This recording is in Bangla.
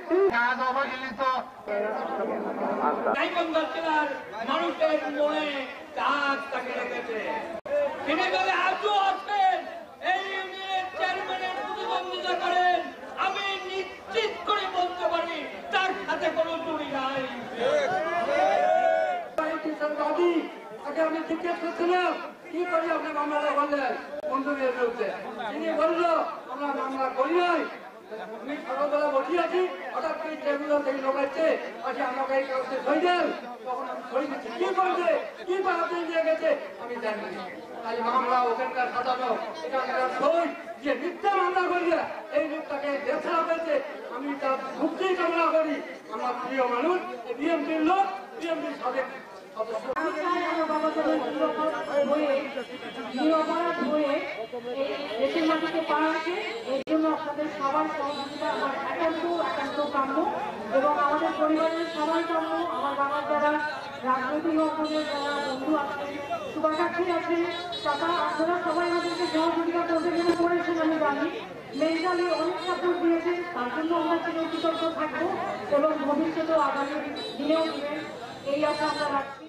আজ অবহেলিত গাইবান্ধা জেলার মানুষের মনে দাগ তাকে রেখেছে। তিনি বলে আজও আছেন, এই ইউনিয়নের চেয়ারম্যানের প্রতিদ্বন্দ্বিতা করেন, আমি নিশ্চিত করে বলতে পারি তার সাথে কোনো চুরি নাই। আগে আমি জিজ্ঞেস করছিলাম কি করি আপনি মামলাটা বললেন বন্ধুদের বিরুদ্ধে, তিনি বললো আমরা মামলা করি নাই। আমি সকালবেলা বসে আছি, হঠাৎ করে টেবিল থেকে লোকাচ্ছে আছি আমাকে এই কাগজে সই দেন, তখন আমি সই দিচ্ছি। কি করছে কি বাহাতে নিয়ে গেছে আমি জানি না। তাই মামলা ওখানকার সাজানো এখানকার সই যে মিথ্যা মামলা করিয়া এই লোকটাকে দেশা পেয়েছে, আমি তার মুক্তি কামনা করি। আমার প্রিয় মানুষ বিএনপির লোক, বিএনপির সাবেক সদস্য। দেশের মাটিকে পা রাখে, এর জন্য আপনাদের সবার সহযোগিতা আমার একান্ত কাম্য এবং আমাদের পরিবারের সবাই কাম্য। আমার বাবার যারা রাজনৈতিক অঙ্গনের যারা বন্ধু আছেন, শুভাকাঙ্ক্ষী আছেন, তারা আপনারা সবাই আমাদেরকে সহযোগিতা করতে গেলে করেছেন আমি জানি। মেন্টালি অনেক সাপোর্ট দিয়েছেন, তার জন্য আমরা চিরকৃতজ্ঞ থাকবো এবং ভবিষ্যতেও আগামী দিনেও দিবেন এই আশা আমরা রাখছি।